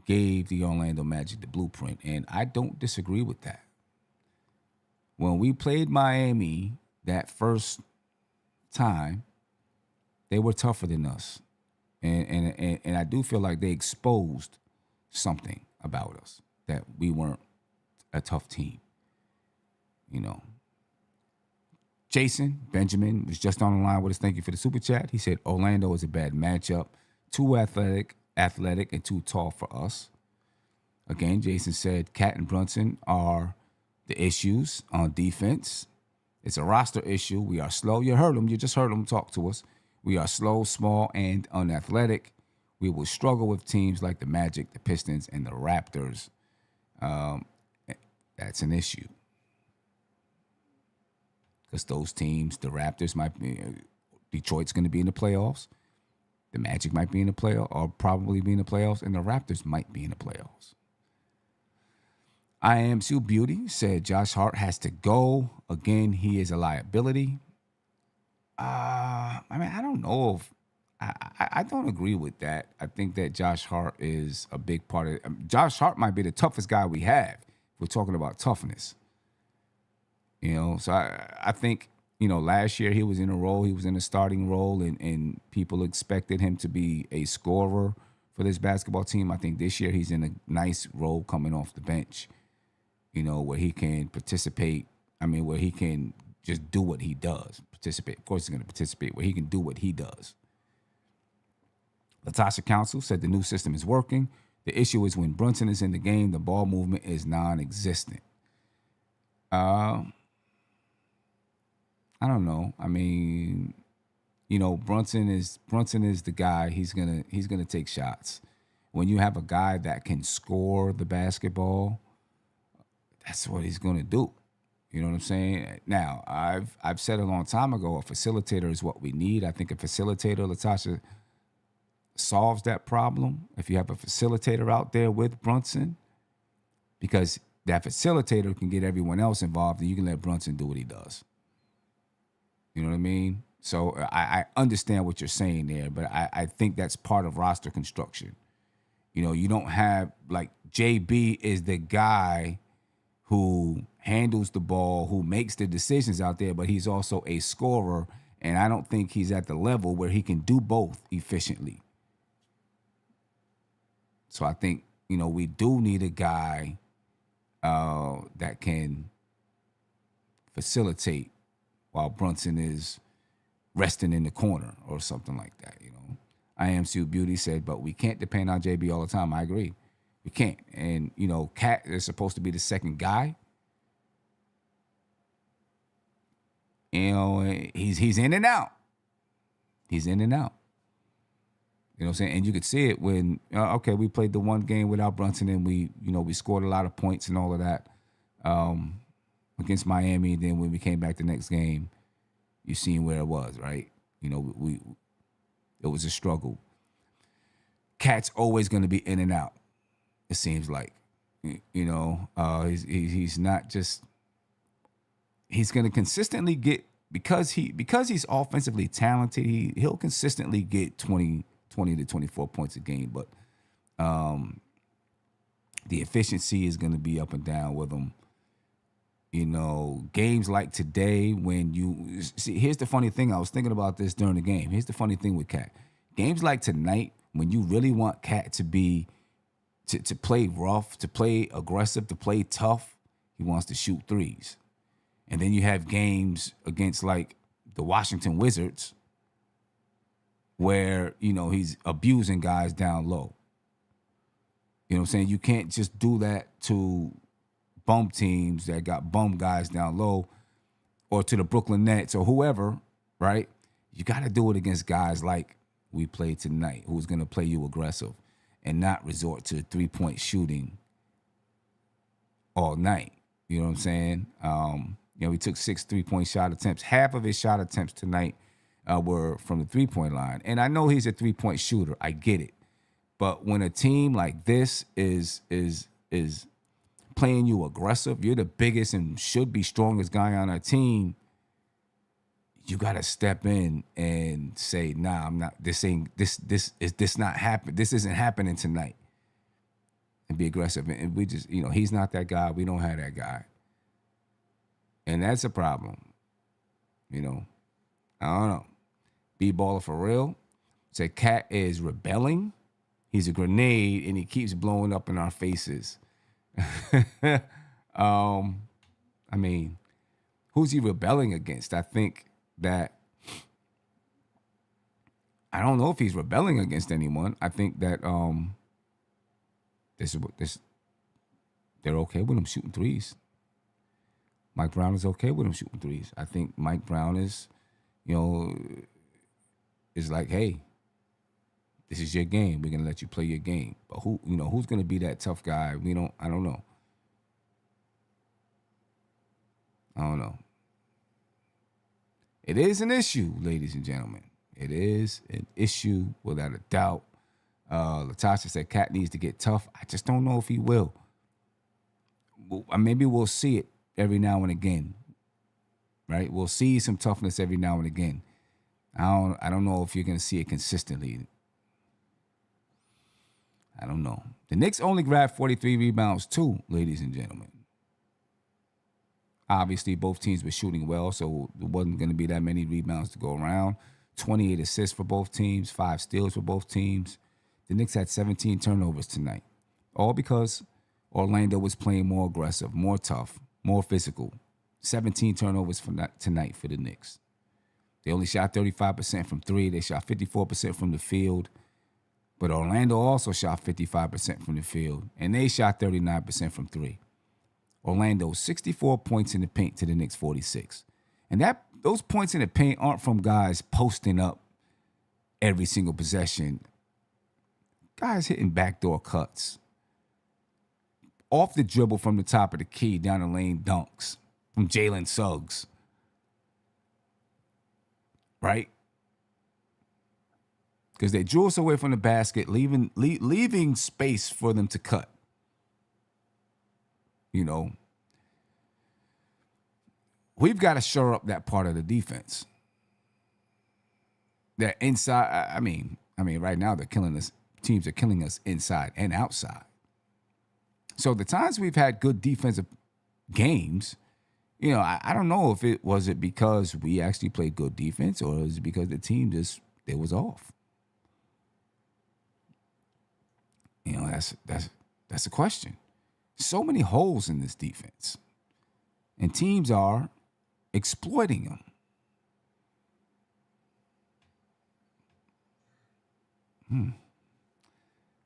gave the Orlando Magic the blueprint, and I don't disagree with that. When we played Miami that first time, they were tougher than us. And I do feel like they exposed something about us, that we weren't a tough team. Jason Benjamin was just on the line with us. Thank you for the super chat. He said Orlando is a bad matchup. Too athletic, and too tall for us. Again, Jason said Cat and Brunson are the issues on defense. It's a roster issue. We are slow. You heard him. You just heard him talk to us. We are slow, small, and unathletic. We will struggle with teams like the Magic, the Pistons, and the Raptors. That's an issue. Because those teams, the Raptors might be, Detroit's going to be in the playoffs. The Magic might be in the playoffs, or probably be in the playoffs, and the Raptors might be in the playoffs. I Am Sue Beauty said Josh Hart has to go. Again, he is a liability. I don't know if I don't agree with that. I think that Josh Hart is a big part of it. Josh Hart might be the toughest guy we have if we're talking about toughness. So I think, last year he was in a role, he was in a starting role, and people expected him to be a scorer for this basketball team. I think this year he's in a nice role coming off the bench, where he can participate. Where he can just do what he does. Participate. Of course he's going to participate, where he can do what he does. Latasha Council said the new system is working. The issue is when Brunson is in the game, the ball movement is non-existent. I don't know. Brunson is the guy. He's gonna take shots. When you have a guy that can score the basketball, that's what he's gonna do. You know what I'm saying? Now, I've said a long time ago, a facilitator is what we need. I think a facilitator, Latasha, solves that problem. If you have a facilitator out there with Brunson, because that facilitator can get everyone else involved, and you can let Brunson do what he does. You know what I mean? So I understand what you're saying there, but I think that's part of roster construction. You don't have, like, JB is the guy who handles the ball, who makes the decisions out there, but he's also a scorer, and I don't think he's at the level where he can do both efficiently. So I think, we do need a guy that can facilitate while Brunson is resting in the corner or something like that, I Am Sue Beauty said, but we can't depend on JB all the time. I agree. We can't. And, Cat is supposed to be the second guy. He's in and out. He's in and out. You know what I'm saying? And you could see it when, we played the one game without Brunson and we scored a lot of points and all of that. against Miami. And then when we came back the next game, you seen where it was, right? You know, it was a struggle. Cat's always going to be in and out, it seems like. You know, he's not just, he's going to consistently get, because he's offensively talented, he'll consistently get 20 to 24 points a game, but the efficiency is going to be up and down with him. You know, games like today, when you see, here's the funny thing. I was thinking about this during the game. Here's the funny thing with Cat. Games like tonight, when you really want Cat to be, to play rough, to play aggressive, to play tough, he wants to shoot threes. And then you have games against like the Washington Wizards where, you know, he's abusing guys down low. You know what I'm saying? You can't just do that to bum teams that got bum guys down low, or to the Brooklyn Nets or whoever, right? You got to do it against guys like we played tonight, who's going to play you aggressive and not resort to three-point shooting all night. You know what I'm saying? You know, he took 6 3-point shot attempts. Half of his shot attempts tonight were from the three-point line. And I know he's a three-point shooter. I get it. But when a team like this is playing you aggressive, you're the biggest and should be strongest guy on our team, you got to step in and say, nah, I'm not, this not happen. This isn't happening tonight. And be aggressive. And we just, you know, he's not that guy. We don't have that guy. And that's a problem. You know, I don't know. B-baller for real. Say Cat is rebelling. He's a grenade and he keeps blowing up in our faces. I mean, who's he rebelling against? I think that, I don't know if he's rebelling against anyone. I think that they're okay with him shooting threes. Mike Brown is okay with him shooting threes. I think Mike Brown is, you know, is like, hey, this is your game. We're gonna let you play your game. But who's gonna be that tough guy? I don't know. I don't know. It is an issue, ladies and gentlemen. It is an issue without a doubt. Latasha said Cat needs to get tough. I just don't know if he will. Maybe we'll see it every now and again, right? We'll see some toughness every now and again. I don't know if you're going to see it consistently. I don't know. The Knicks only grabbed 43 rebounds too, ladies and gentlemen. Obviously, both teams were shooting well, so there wasn't going to be that many rebounds to go around. 28 assists for both teams, 5 steals for both teams. The Knicks had 17 turnovers tonight, all because Orlando was playing more aggressive, more tough, more physical. 17 turnovers tonight for the Knicks. They only shot 35% from three. They shot 54% from the field. But Orlando also shot 55% from the field, and they shot 39% from three. Orlando, 64 points in the paint to the Knicks 46. And those points in the paint aren't from guys posting up every single possession. Guys hitting backdoor cuts. Off the dribble from the top of the key, down the lane dunks from Jalen Suggs. Right? Because they drew us away from the basket, leaving space for them to cut. You know, we've got to shore up that part of the defense. That inside, I mean, right now they're killing us. Teams are killing us inside and outside. So the times we've had good defensive games, you know, I don't know if it was because we actually played good defense, or is it because the team it was off. You know, that's a question. So many holes in this defense, and teams are exploiting them.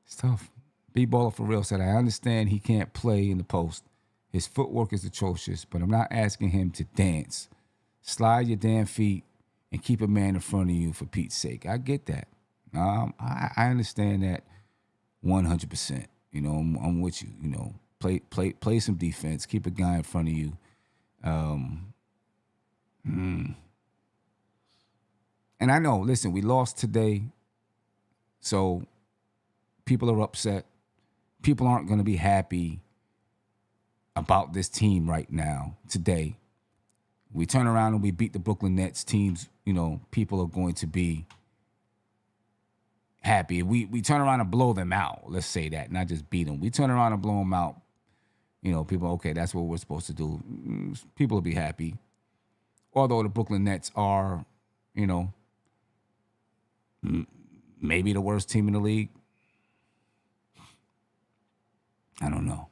It's tough. B-Baller for real said, I understand he can't play in the post. His footwork is atrocious, but I'm not asking him to dance. Slide your damn feet and keep a man in front of you, for Pete's sake. I get that. I understand that 100%. You know, I'm with you. You know, Play some defense. Keep a guy in front of you. And I know, listen, we lost today, so people are upset. People aren't going to be happy about this team right now, today. We turn around and we beat the Brooklyn Nets teams, people are going to be happy. We turn around and blow them out, let's say that, not just beat them. We turn around and blow them out. People, okay, that's what we're supposed to do. People will be happy. Although the Brooklyn Nets are, maybe the worst team in the league. I don't know.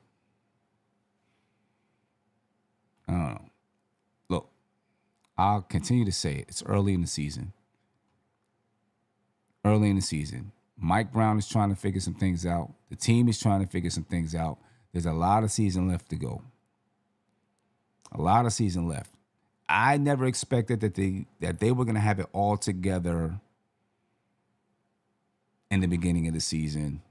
Look, I'll continue to say it. It's early in the season. Mike Brown is trying to figure some things out. The team is trying to figure some things out. There's a lot of season left to go. A lot of season left. I never expected that they were going to have it all together in the beginning of the season.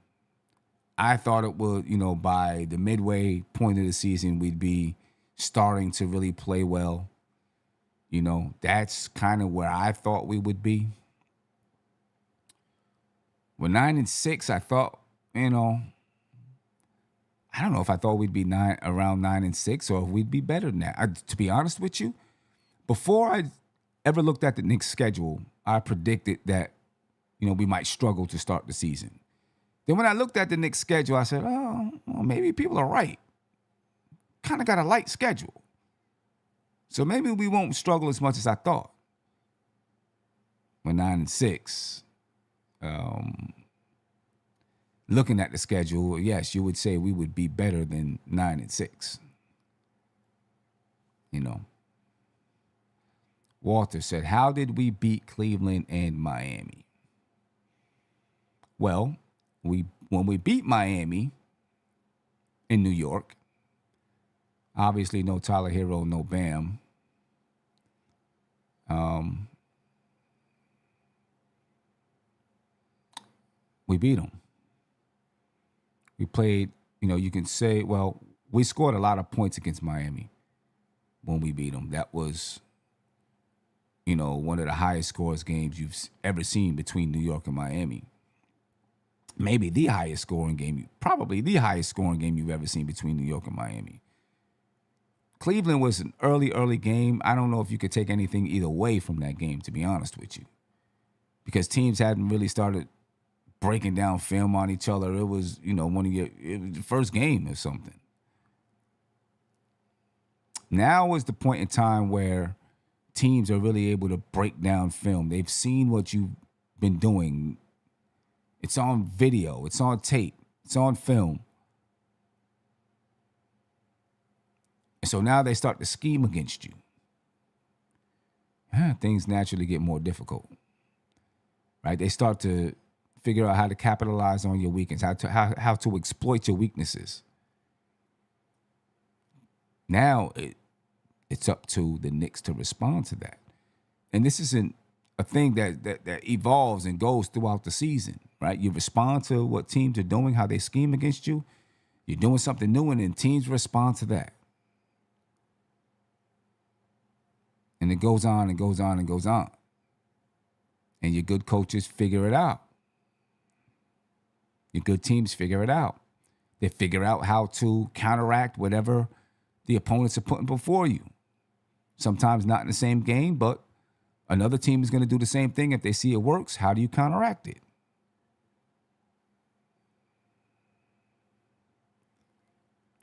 I thought it would, by the midway point of the season, we'd be starting to really play well. That's kind of where I thought we would be. We're 9-6. I thought, I don't know if I thought we'd be around 9-6 or if we'd be better than that. To be honest with you, before I ever looked at the Knicks' schedule, I predicted that, we might struggle to start the season. Then when I looked at the Knicks' schedule, I said, well, maybe people are right. Kind of got a light schedule. So maybe we won't struggle as much as I thought. We're 9-6. Looking at the schedule, yes, you would say we would be better than 9-6. Walter said, how did we beat Cleveland and Miami? Well, when we beat Miami in New York, obviously no Tyler Hero, no Bam. We beat them. We played, you can say, well, we scored a lot of points against Miami when we beat them. That was, one of the highest scores games you've ever seen between New York and Miami. Maybe the highest scoring game, probably the highest scoring game you've ever seen between New York and Miami. Cleveland was an early game. I don't know if you could take anything either way from that game, to be honest with you, because teams hadn't really started breaking down film on each other. It was, it was the first game or something. Now is the point in time where teams are really able to break down film. They've seen what you've been doing. It's on video. It's on tape. It's on film. And so now they start to scheme against you. Things naturally get more difficult, right? They start to figure out how to capitalize on your weaknesses, how to exploit your weaknesses. Now it's up to the Knicks to respond to that. And this isn't a thing that evolves and goes throughout the season, right? You respond to what teams are doing, how they scheme against you. You're doing something new, and then teams respond to that. And it goes on and goes on and goes on. And your good coaches figure it out. Your good teams figure it out. They figure out how to counteract whatever the opponents are putting before you. Sometimes not in the same game, but another team is going to do the same thing. If they see it works, how do you counteract it?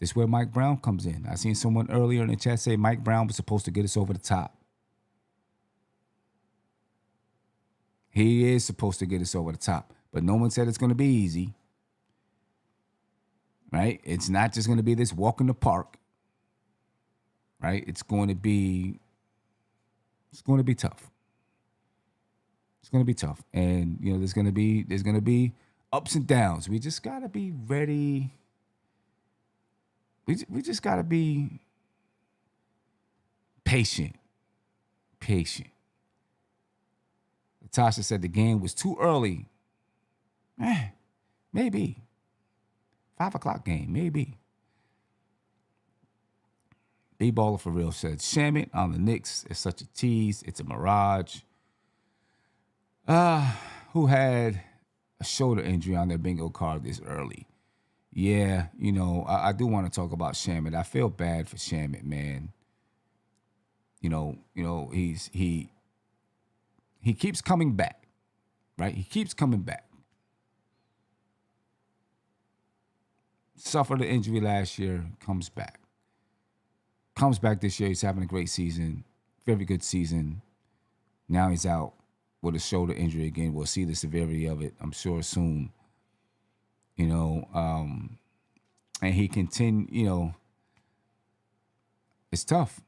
This is where Mike Brown comes in. I seen someone earlier in the chat say Mike Brown was supposed to get us over the top. He is supposed to get us over the top, but no one said it's going to be easy, right? It's not just going to be this walk in the park, right? It's going to be tough. It's going to be tough, and there's going to be ups and downs. We just got to be ready. We just got to be patient. Natasha said the game was too early. Maybe. 5 o'clock game, maybe. B-Baller for Real said, Shamet on the Knicks is such a tease. It's a mirage. Who had a shoulder injury on their bingo card this early? Yeah, I do want to talk about Shamet. I feel bad for Shamet, man. He keeps coming back, right? He keeps coming back. Suffered an injury last year, comes back. Comes back this year. He's having a great season, very good season. Now he's out with a shoulder injury again. We'll see the severity of it, I'm sure, soon. And he it's tough.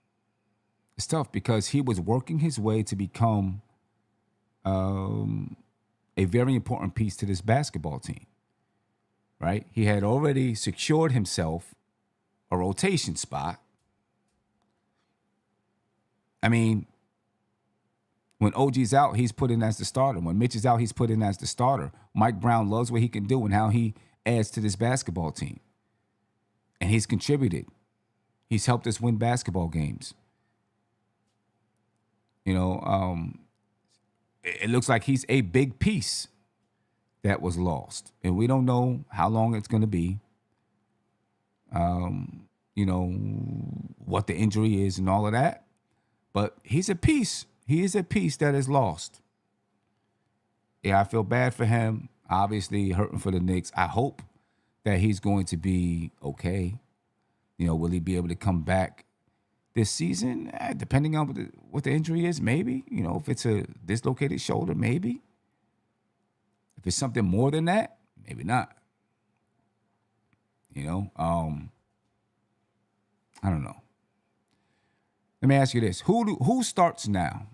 It's tough because he was working his way to become a very important piece to this basketball team, right? He had already secured himself a rotation spot. I mean, when OG's out, he's put in as the starter. When Mitch is out, he's put in as the starter. Mike Brown loves what he can do and how he adds to this basketball team. And he's contributed. He's helped us win basketball games. It looks like he's a big piece that was lost. And we don't know how long it's going to be. What the injury is and all of that. But he's a piece. He is a piece that is lost. Yeah, I feel bad for him. Obviously hurting for the Knicks. I hope that he's going to be okay. Will he be able to come back this season? Depending on what the injury is, maybe. If it's a dislocated shoulder, maybe. If it's something more than that, maybe not. I don't know. Let me ask you this: Who starts now?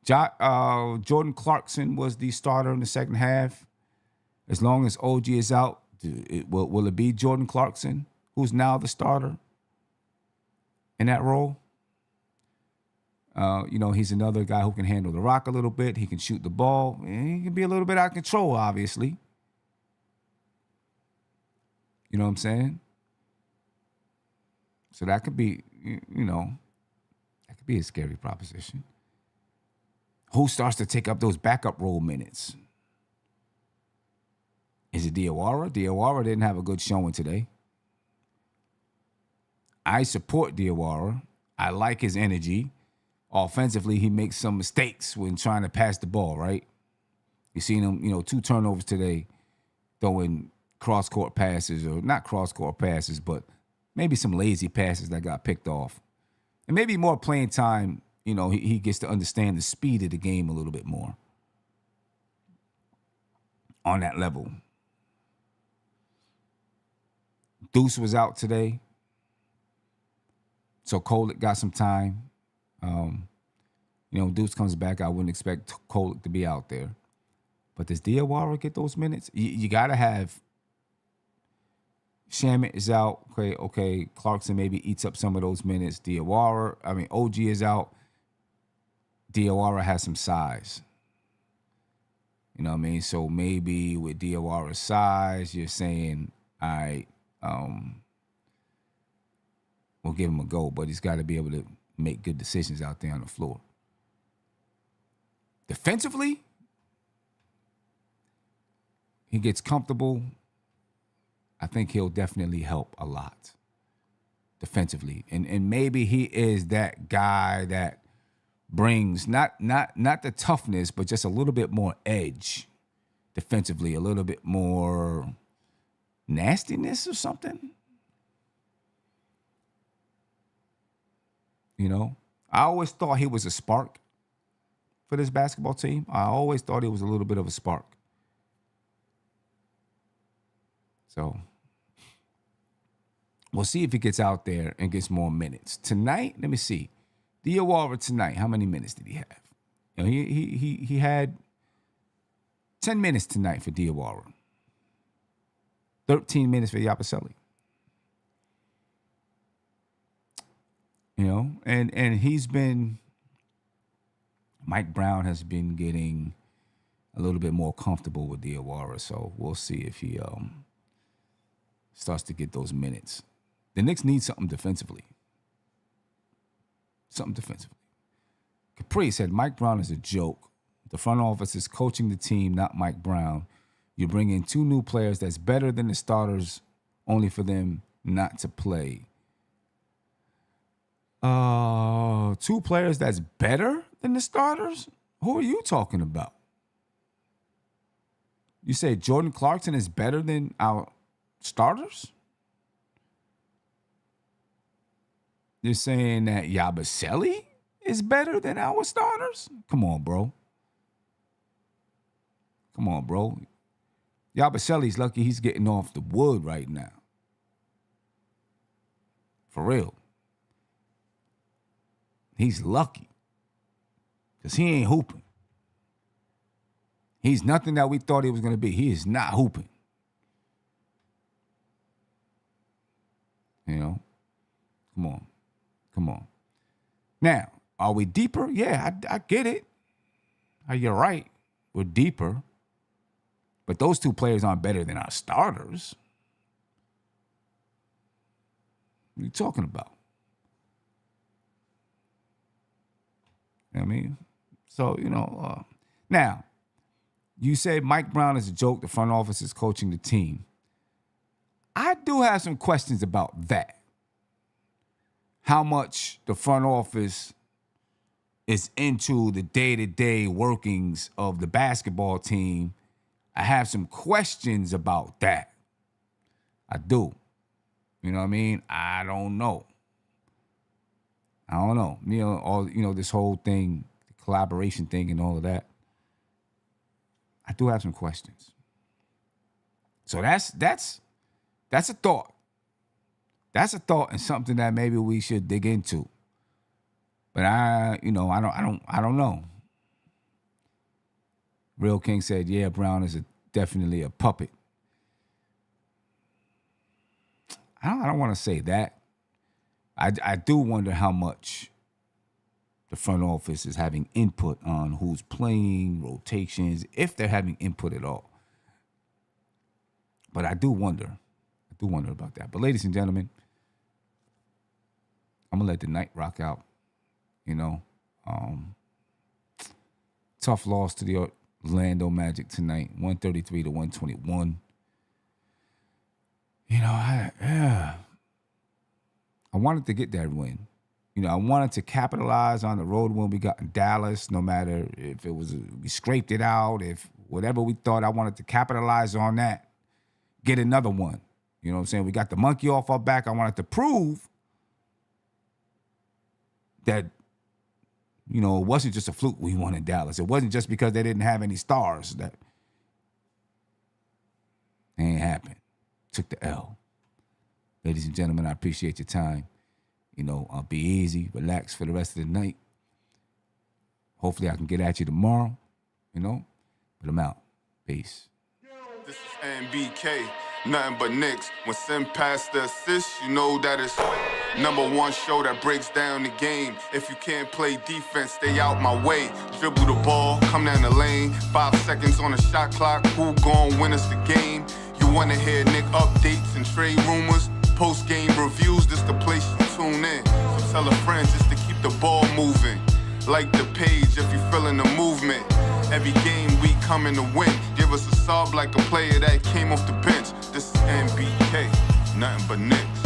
Jordan Clarkson was the starter in the second half. As long as OG is out, will it be Jordan Clarkson who's now the starter in that role? He's another guy who can handle the rock a little bit. He can shoot the ball. And he can be a little bit out of control, obviously. You know what I'm saying? So that could be, that could be a scary proposition. Who starts to take up those backup role minutes? Is it Diawara? Diawara didn't have a good showing today. I support Diawara. I like his energy. Offensively, he makes some mistakes when trying to pass the ball, right? You seen him, 2 turnovers today, throwing cross-court passes, or not cross-court passes, but maybe some lazy passes that got picked off. And maybe more playing time, he gets to understand the speed of the game a little bit more on that level. Deuce was out today, so Kolek got some time. Deuce comes back, I wouldn't expect Kolek to be out there. But does Diawara get those minutes? You got to have Shamet is out. Okay. Clarkson maybe eats up some of those minutes. OG is out. Diawara has some size. You know what I mean? So maybe with Diawara's size, you're saying, all right, we'll give him a go, but he's got to be able to make good decisions out there on the floor. Defensively, he gets comfortable. I think he'll definitely help a lot defensively. And maybe he is that guy that brings not the toughness, but just a little bit more edge defensively, a little bit more nastiness or something. I always thought he was a spark for this basketball team. I always thought he was a little bit of a spark. So we'll see if he gets out there and gets more minutes. Tonight, let me see. Diawara tonight, how many minutes did he have? He had 10 minutes tonight for Diawara. 13 minutes for Yabusele. And he's been, Mike Brown has been getting a little bit more comfortable with Diawara, so we'll see if he starts to get those minutes. The Knicks need something defensively. Something defensively. Capri said, Mike Brown is a joke. The front office is coaching the team, not Mike Brown. You bring in 2 new players that's better than the starters, only for them not to play. 2 players that's better than the starters? Who are you talking about? You say Jordan Clarkson is better than our starters? You're saying that Yabusele is better than our starters? Come on, bro. Come on, bro. Yabusele's lucky he's getting off the wood right now. For real. He's lucky. Because he ain't hooping. He's nothing that we thought he was going to be. He is not hooping. You know? Come on. Come on. Now, are we deeper? Yeah, I get it. You're right. We're deeper. But those 2 players aren't better than our starters. What are you talking about? You know what I mean? So, now, you say Mike Brown is a joke. The front office is coaching the team. I do have some questions about that. How much the front office is into the day-to-day workings of the basketball team. I have some questions about that. I do. You know what I mean? I don't know. This whole thing, the collaboration thing and all of that. I do have some questions. So that's a thought. That's a thought and something that maybe we should dig into. But I don't know. Real King said, yeah, Brown is definitely a puppet. I don't want to say that. I do wonder how much the front office is having input on who's playing, rotations, if they're having input at all. But I do wonder about that. But ladies and gentlemen, I'm going to let the night rock out. Tough loss to the Orlando Magic tonight, 133 to 121. I wanted to get that win. I wanted to capitalize on the road win we got in Dallas, no matter if it was we scraped it out, if whatever we thought, I wanted to capitalize on that, get another one. You know what I'm saying? We got the monkey off our back. I wanted to prove that, it wasn't just a fluke we won in Dallas. It wasn't just because they didn't have any stars that ain't happened. Took the L. Ladies and gentlemen, I appreciate your time. Be easy, relax for the rest of the night. Hopefully I can get at you tomorrow, but I'm out. Peace. This is NBK, nothing but Knicks. When Sim passed the assist, you know that it's #1 show that breaks down the game. If you can't play defense, stay out my way. Dribble the ball, come down the lane. 5 seconds on the shot clock, who gon' win us the game? You wanna hear Nick updates and trade rumors? Post-game reviews, this the place you tune in. So tell a friend just to keep the ball moving. Like the page if you feeling the movement. Every game we coming to win. Give us a sub like a player that came off the bench. This is NBK, nothing but Knicks.